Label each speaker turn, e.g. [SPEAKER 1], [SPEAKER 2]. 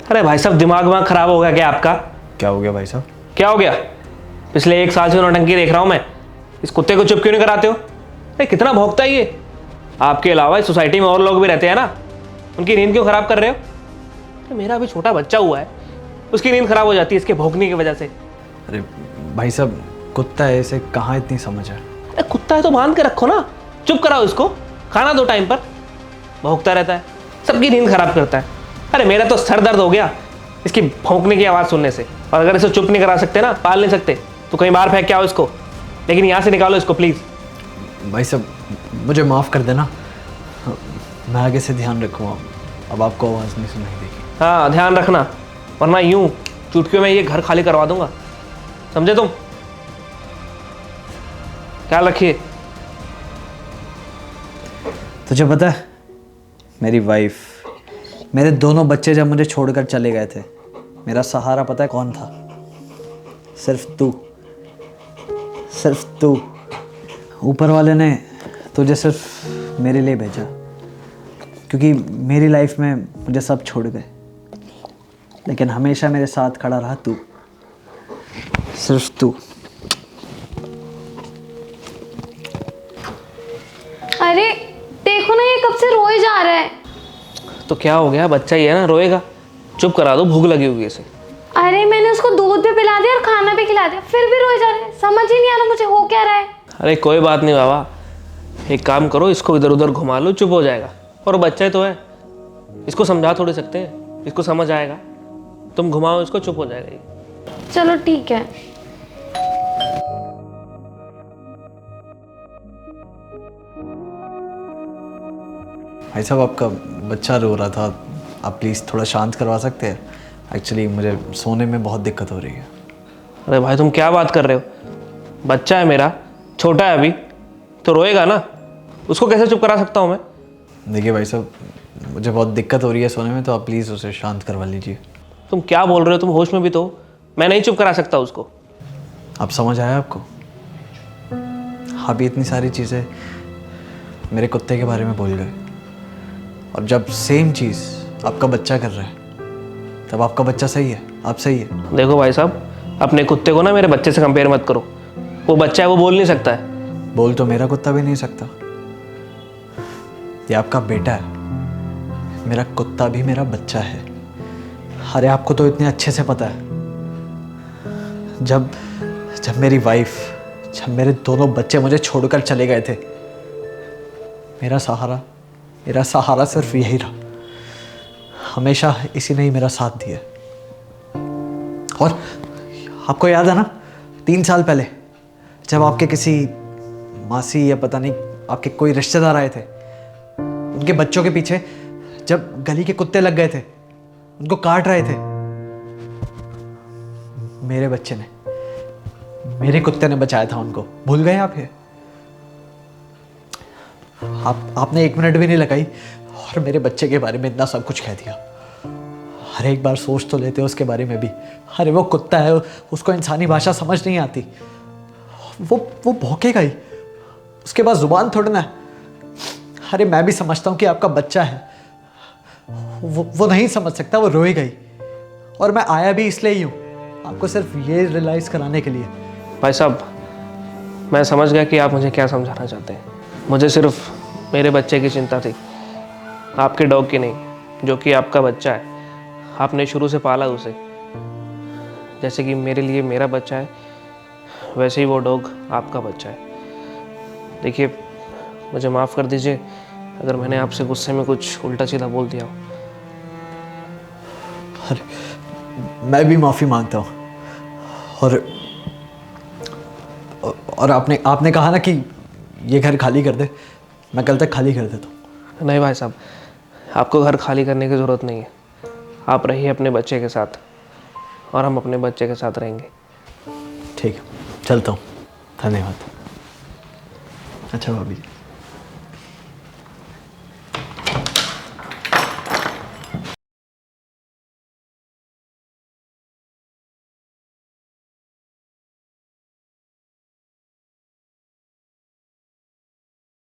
[SPEAKER 1] अरे भाई साहब, दिमाग वाग खराब हो गया क्या आपका?
[SPEAKER 2] क्या हो गया भाई साहब?
[SPEAKER 1] क्या हो गया? पिछले 1 साल से नौटंकी देख रहा हूं मैं। इस कुत्ते को चुप क्यों नहीं कराते हो? अरे कितना भौंकता है ये। आपके अलावा इस सोसाइटी में और लोग भी रहते हैं ना, उनकी नींद क्यों खराब कर रहे हो? अरे मेरा भी छोटा बच्चा हुआ है, उसकी नींद खराब हो जाती है इसके भौंकने की वजह से।
[SPEAKER 2] अरे भाई साहब, कुत्ता है, इसे कहाँ इतनी समझ है?
[SPEAKER 1] अरे कुत्ता है तो बांध के रखो ना, चुप कराओ इसको, खाना दो टाइम पर। भौंकता रहता है, सबकी नींद खराब करता है। अरे मेरा तो सर दर्द हो गया इसकी भौंकने की आवाज़ सुनने से। और अगर इसे चुप नहीं करा सकते ना, पाल नहीं सकते, तो कहीं बाहर फेंक के आओ इसको, लेकिन यहाँ से निकालो इसको प्लीज़।
[SPEAKER 2] भाई साहब, मुझे माफ़ कर देना, मैं आगे से ध्यान रखूँगा। अब आपको आवाज़ नहीं सुनाई देगी।
[SPEAKER 1] हाँ ध्यान रखना, वरना यूं चुटकियों में ये घर खाली करवा दूंगा, समझे तुम? ख्याल रखिए।
[SPEAKER 2] तुझे पता है, मेरी वाइफ, मेरे दोनों बच्चे जब मुझे छोड़कर चले गए थे, मेरा सहारा पता है कौन था? सिर्फ तू, सिर्फ तू। ऊपर वाले ने तुझे सिर्फ मेरे लिए भेजा, क्योंकि मेरी लाइफ में मुझे सब छोड़ गए, लेकिन हमेशा मेरे साथ खड़ा रहा तू, सिर्फ तू।
[SPEAKER 3] अरे देखो ना, ये कब से रोए जा रहा है।
[SPEAKER 1] तो क्या हो गया, बच्चा ही है ना, रोएगा। चुप करा दो, भूख लगी होगी इसे।
[SPEAKER 3] अरे मैंने उसको दूध भी पिला दिया और खाना भी खिला दिया, फिर भी रोए जा रहा है। समझ ही नहीं आ रहा मुझे हो क्या रहा है।
[SPEAKER 1] अरे कोई बात नहीं बाबा, एक काम करो, इसको इधर उधर घुमा लो, चुप हो जाएगा। और बच्चा तो है, इसको समझा थोड़ी सकते हैं, इसको समझ आएगा। तुम घुमाओ इसको, चुप हो जाएगा ये।
[SPEAKER 3] चलो ठीक है।
[SPEAKER 2] भाई साहब, आपका बच्चा रो रहा था, आप प्लीज़ थोड़ा शांत करवा सकते हैं? एक्चुअली मुझे सोने में बहुत दिक्कत हो रही है।
[SPEAKER 1] अरे भाई तुम क्या बात कर रहे हो? बच्चा है मेरा, छोटा है अभी, तो रोएगा ना, उसको कैसे चुप करा सकता हूँ मैं?
[SPEAKER 2] देखिए भाई साहब, मुझे बहुत दिक्कत हो रही है सोने में, तो आप प्लीज़ उसे शांत करवा लीजिए।
[SPEAKER 1] तुम क्या बोल रहे हो? तुम होश में भी तो हो। मैं नहीं चुप करा सकता उसको।
[SPEAKER 2] आप समझ आया आपको? आप ही इतनी सारी चीज़ें मेरे कुत्ते के बारे में बोल गए, और जब सेम चीज़ आपका बच्चा कर रहा है, तब आपका बच्चा सही है, आप सही है।
[SPEAKER 1] देखो भाई साहब, अपने कुत्ते को ना मेरे बच्चे से कंपेयर मत करो। वो बच्चा है, वो बोल नहीं सकता है।
[SPEAKER 2] बोल तो मेरा कुत्ता भी नहीं सकता। ये आपका बेटा है, मेरा कुत्ता भी मेरा बच्चा है। अरे आपको तो इतने अच्छे से पता है, जब जब मेरी वाइफ, जब मेरे दोनों बच्चे मुझे छोड़कर चले गए थे, मेरा सहारा सिर्फ यही रहा। हमेशा इसी ने ही मेरा साथ दिया। और आपको याद है ना, 3 साल पहले जब आपके किसी मासी या पता नहीं आपके कोई रिश्तेदार आए थे, उनके बच्चों के पीछे जब गली के कुत्ते लग गए थे, उनको काट रहे थे, मेरे बच्चे ने, मेरे कुत्ते ने बचाया था उनको। भूल गए आप ये? आपने 1 मिनट भी नहीं लगाई और मेरे बच्चे के बारे में इतना सब कुछ कह दिया। अरे एक बार सोच तो लेते हो उसके बारे में भी। अरे वो कुत्ता है, उसको इंसानी भाषा समझ नहीं आती, वो भौंकेगा ही, उसके पास जुबान थोड़ी ना है। अरे मैं भी समझता हूँ कि आपका बच्चा है, वो नहीं समझ सकता, वो रोएगा ही। और मैं आया भी इसलिए ही हूँ, आपको सिर्फ ये रियलाइज़ कराने के लिए।
[SPEAKER 1] भाई साहब, मैं समझ गया कि आप मुझे क्या समझाना चाहते हैं। मुझे सिर्फ मेरे बच्चे की चिंता थी, आपके डॉग की नहीं, जो कि आपका बच्चा है। आपने शुरू से पाला उसे, जैसे कि मेरे लिए मेरा बच्चा है, वैसे ही वो डॉग आपका बच्चा है। देखिए, मुझे माफ़ कर दीजिए अगर मैंने आपसे गुस्से में कुछ उल्टा सीधा बोल दिया हो।
[SPEAKER 2] अरे मैं भी माफ़ी मांगता हूँ। और आपने कहा ना कि ये घर खाली कर दे, मैं कल तक खाली कर देता हूँ।
[SPEAKER 1] नहीं भाई साहब, आपको घर खाली करने की ज़रूरत नहीं है। आप रहिए अपने बच्चे के साथ, और हम अपने बच्चे के साथ रहेंगे।
[SPEAKER 2] ठीक है, चलता हूँ। धन्यवाद। अच्छा भाभी।